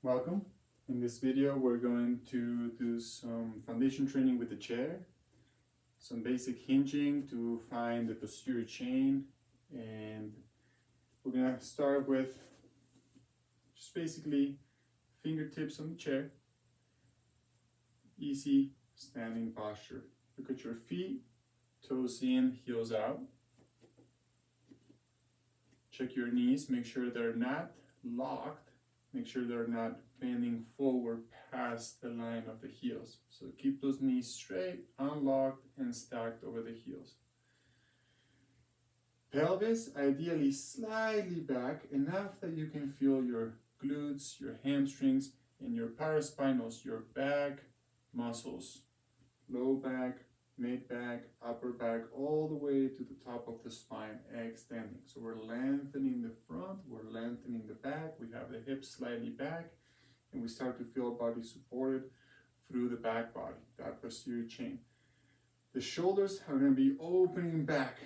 Welcome. In this video, we're going to do some foundation training with the chair, some basic hinging to find the posterior chain, and we're going to start with just basically fingertips on the chair, easy standing posture. Look at your feet, toes in, heels out. Check your knees, make sure they're not locked. Make sure they're not bending forward past the line of the heels. So keep those knees straight, unlocked, and stacked over the heels. Pelvis, ideally slightly back, enough that you can feel your glutes, your hamstrings, and your paraspinals, your back muscles, low back, mid back, upper back, all the way to the top of the spine, extending. So we're lengthening the front, we're lengthening the back, we have the hips slightly back, and we start to feel our body supported through the back body, that posterior chain. The shoulders are going to be opening back,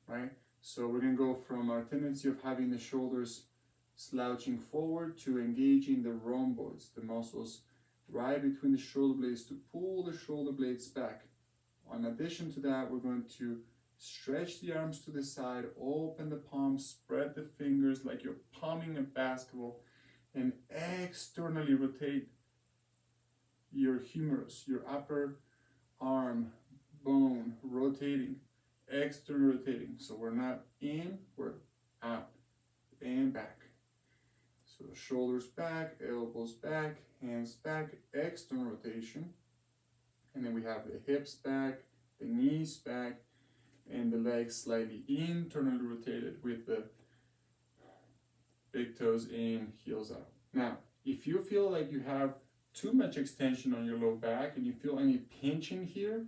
right? So we're going to go from our tendency of having the shoulders slouching forward to engaging the rhomboids, the muscles right between the shoulder blades, to pull the shoulder blades back. In addition to that, we're going to stretch the arms to the side, open the palms, spread the fingers like you're palming a basketball, and externally rotate your humerus, your upper arm bone rotating, external rotating. So we're not in, we're out and back. So the shoulders back, elbows back, hands back, external rotation. And then we have the hips back, the knees back, and the legs slightly internally rotated with the big toes in, heels out. Now, if you feel like you have too much extension on your low back and you feel any pinching here,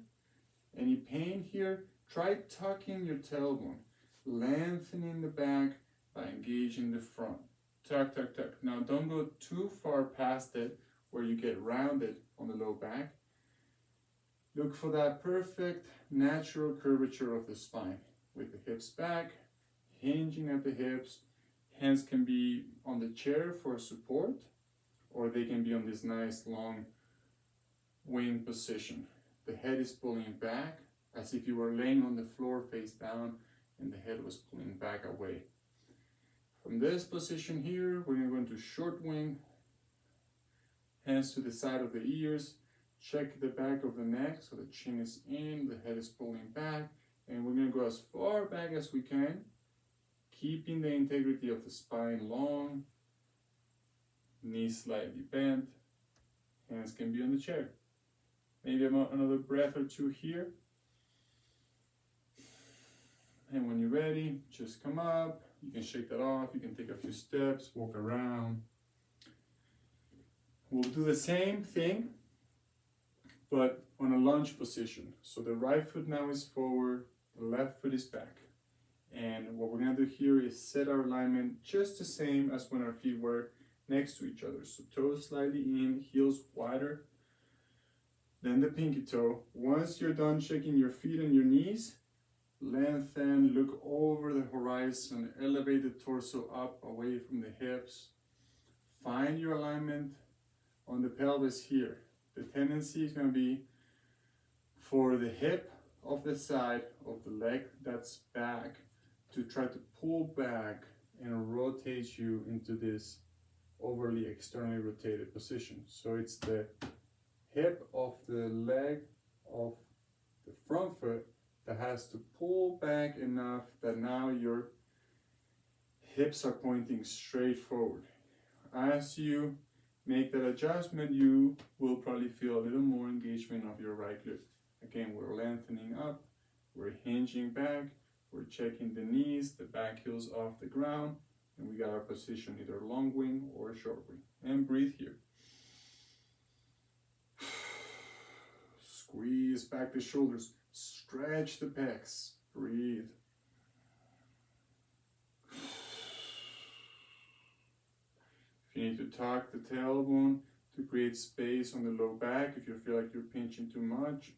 any pain here, try tucking your tailbone, lengthening the back by engaging the front. Tuck, tuck, tuck. Now, don't go too far past it where you get rounded on the low back. Look for that perfect natural curvature of the spine with the hips back, hinging at the hips. Hands can be on the chair for support, or they can be on this nice long wing position. The head is pulling back as if you were laying on the floor face down and the head was pulling back away. From this position here, we're going to go into short wing, hands to the side of the ears. Check the back of the neck, so the chin is in, the head is pulling back, and we're going to go as far back as we can, keeping the integrity of the spine long, knees slightly bent, hands can be on the chair. Maybe another breath or two here. And when you're ready, just come up, you can shake that off, you can take a few steps, walk around. We'll do the same thing, but on a lunge position. So the right foot now is forward, the left foot is back. And what we're gonna do here is set our alignment just the same as when our feet were next to each other. So toes slightly in, heels wider than the pinky toe. Once you're done shaking your feet and your knees, lengthen, look over the horizon, elevate the torso up away from the hips. Find your alignment on the pelvis here. The tendency is going to be for the hip of the side of the leg that's back to try to pull back and rotate you into this overly externally rotated position. So it's the hip of the leg of the front foot that has to pull back enough that now your hips are pointing straight forward. As you make that adjustment, you will probably feel a little more engagement of your right glute. Again, we're lengthening up, we're hinging back, we're checking the knees, the back heels off the ground, and we got our position either long wing or short wing. And breathe here. Squeeze back the shoulders, stretch the pecs, breathe. If you need to tuck the tailbone to create space on the low back, if you feel like you're pinching too much,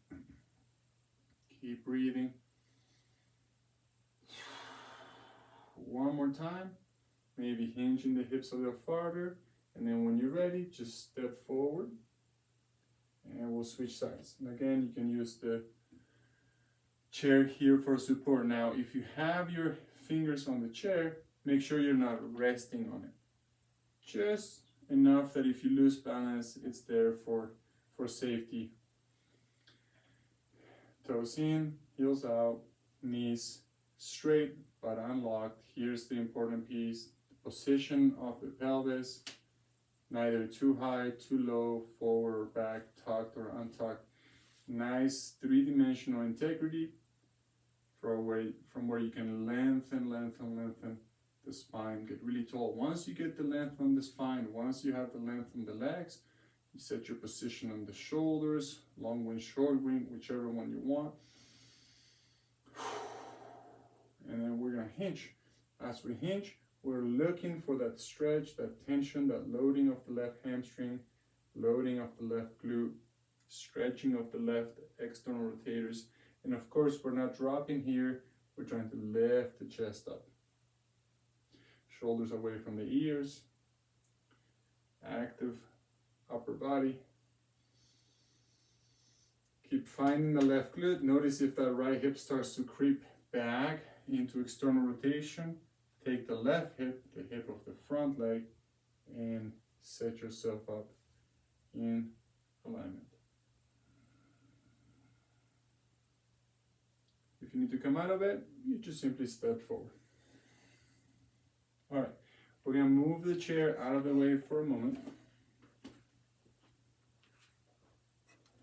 keep breathing. One more time, maybe hinging the hips a little farther, And then when you're ready, just step forward and we'll switch sides. And again, you can use the chair here for support. Now, if you have your fingers on the chair, make sure you're not resting on it. Just enough that if you lose balance, it's there for safety. Toes in, heels out, knees straight but unlocked. Here's the important piece: the position of the pelvis, neither too high, too low, forward or back, tucked or untucked. Nice three-dimensional integrity from where you can lengthen the spine, get really tall. Once you get the length on the spine, once you have the length on the legs, you set your position on the shoulders, long wing, short wing, whichever one you want. And then we're gonna hinge. As we hinge, we're looking for that stretch, that tension, that loading of the left hamstring, loading of the left glute, stretching of the left external rotators. And of course, we're not dropping here. We're trying to lift the chest up. Shoulders away from the ears. Active upper body. Keep finding the left glute. Notice if that right hip starts to creep back into external rotation. Take the left hip, the hip of the front leg, and set yourself up in alignment. If you need to come out of it, you just simply step forward. All right, we're gonna move the chair out of the way for a moment.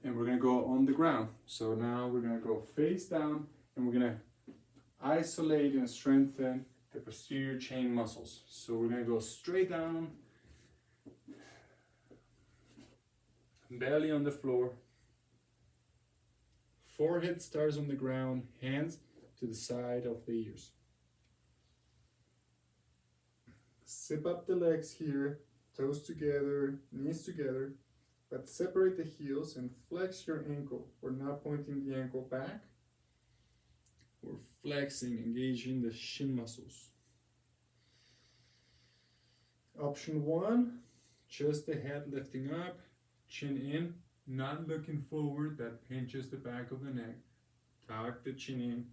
And we're gonna go on the ground. So now we're gonna go face down and we're gonna isolate and strengthen the posterior chain muscles. So we're gonna go straight down, belly on the floor, forehead starts on the ground, hands to the side of the ears. Zip up the legs here, toes together, knees together, but separate the heels and flex your ankle. We're not pointing the ankle back. We're flexing, engaging the shin muscles. Option one, just the head lifting up, chin in, not looking forward, that pinches the back of the neck. Tuck the chin in,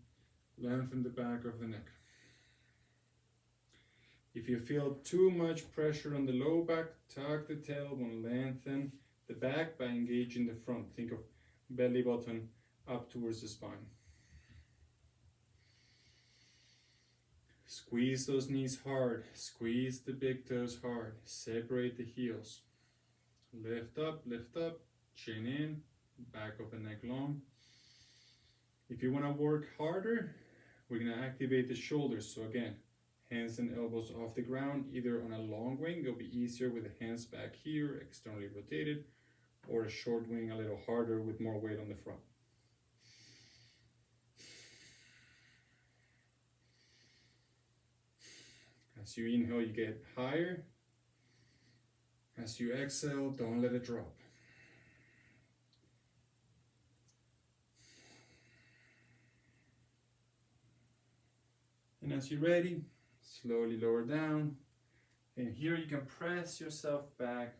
lengthen the back of the neck. If you feel too much pressure on the low back, tuck the tailbone, lengthen the back by engaging the front. Think of belly button up towards the spine. Squeeze those knees hard, squeeze the big toes hard, separate the heels. Lift up, chin in, back of the neck long. If you want to work harder, we're going to activate the shoulders. So again, hands and elbows off the ground, either on a long wing, it'll be easier with the hands back here, externally rotated, or a short wing, a little harder with more weight on the front. As you inhale, you get higher. As you exhale, don't let it drop. And as you're ready, slowly lower down. And here you can press yourself back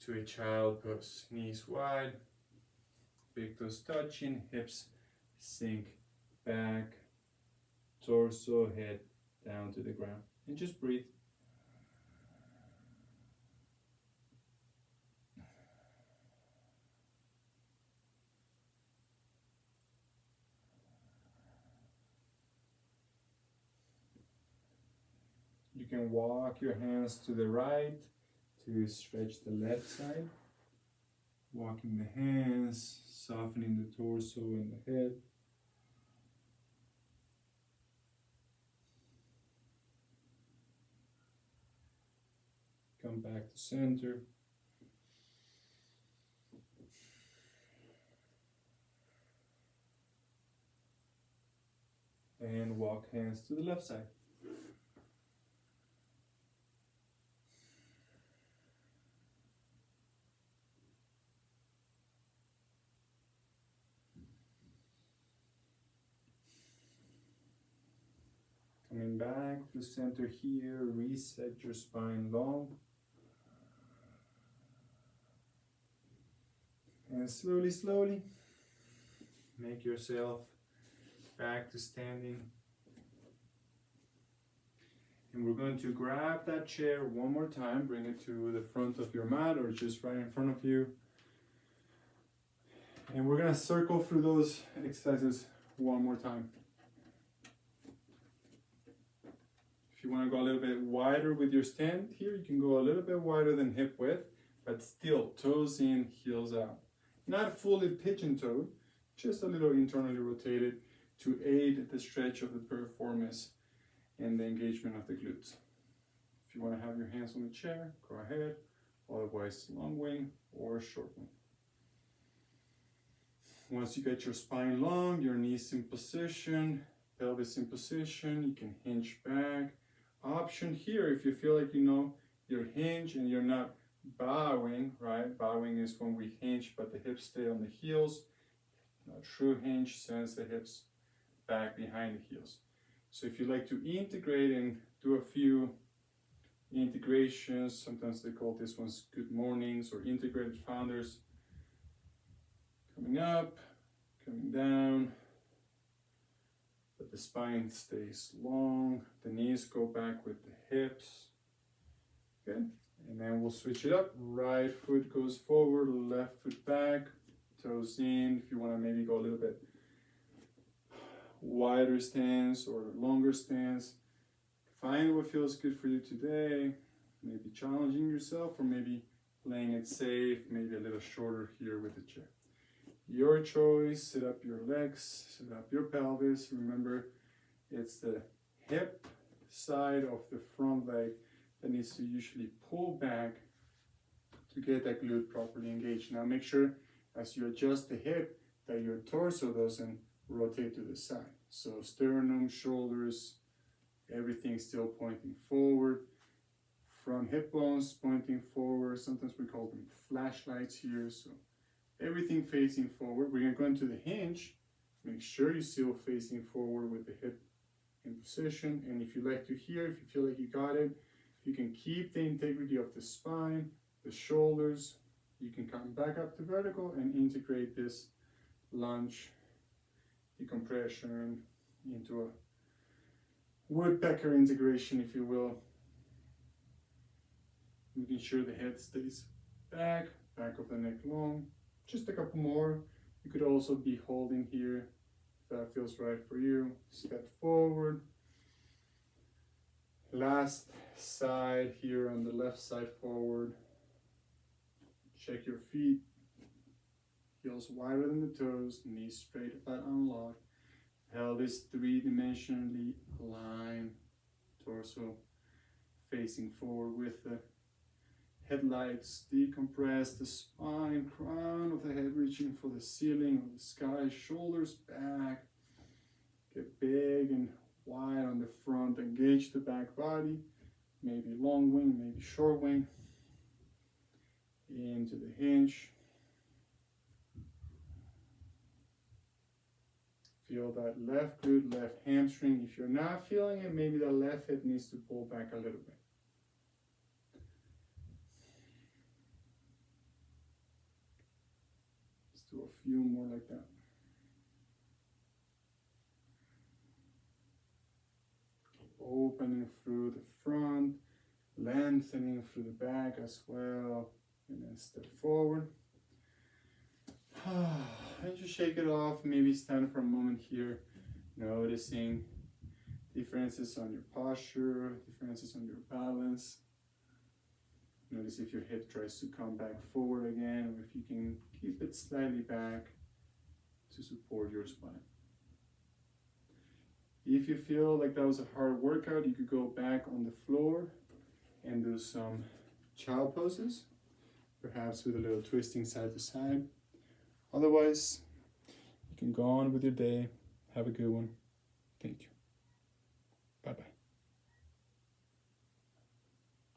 to a child pose. Knees wide, big toes touching, hips sink back, torso, head down to the ground. And just breathe. You can walk your hands to the right to stretch the left side. Walking the hands, softening the torso and the head. Come back to center. And walk hands to the left side. Coming back to center here, reset your spine long. And slowly, slowly, make yourself back to standing. And we're going to grab that chair one more time, bring it to the front of your mat or just right in front of you. And we're gonna circle through those exercises one more time. If you wanna go a little bit wider with your stand here, you can go a little bit wider than hip width, but still toes in, heels out. Not fully pigeon-toed, just a little internally rotated to aid the stretch of the piriformis and the engagement of the glutes. If you want to have your hands on the chair, go ahead. Otherwise, long wing or short wing. Once you get your spine long, your knees in position, pelvis in position, you can hinge back. Option here, if you feel like you know your hinge and you're not bowing, right? Bowing is when we hinge, but the hips stay on the heels. A true hinge sends the hips back behind the heels. So if you like to integrate and do a few integrations, sometimes they call this ones good mornings or integrated founders. Coming up, coming down, but the spine stays long, the knees go back with the hips. Okay, and then we'll switch it up. Right foot goes forward, left foot back, toes in. If you want to maybe go a little bit wider stance or longer stance, find what feels good for you today. Maybe challenging yourself or maybe playing it safe, maybe a little shorter here with the chair. Your choice. Sit up your legs, sit up your pelvis. Remember, it's the hip side of the front leg that needs to usually pull back to get that glute properly engaged. Now make sure as you adjust the hip that your torso doesn't rotate to the side. So sternum, shoulders, everything still pointing forward. Front hip bones pointing forward. Sometimes we call them flashlights here. So everything facing forward. We're going to go into the hinge. Make sure you're still facing forward with the hip in position. And if you like to hear, if you feel like you got it, you can keep the integrity of the spine, the shoulders. You can come back up to vertical and integrate this lunge decompression into a woodpecker integration, if you will. Making sure the head stays back of the neck long. Just a couple more. You could also be holding here if that feels right for you. Step forward. Last side here on the left side forward. Check your feet. Heels wider than the toes, knees straight but unlocked. Pelvis three-dimensionally aligned. Torso facing forward with the headlights. Decompress the spine, crown of the head reaching for the ceiling or the sky. Shoulders back. Get big and wide on the front. Engage the back body. Maybe long wing, maybe short wing. Into the hinge. Feel that left glute, left hamstring. If you're not feeling it, maybe the left hip needs to pull back a little bit. Let's do a few more like that. Keep opening through the front, lengthening through the back as well, and then step forward. And just shake it off, maybe stand for a moment here, noticing differences on your posture, differences on your balance. Notice if your hip tries to come back forward again, or if you can keep it slightly back to support your spine. If you feel like that was a hard workout, you could go back on the floor and do some child poses, perhaps with a little twisting side to side. Otherwise, you can go on with your day. Have a good one. Thank you.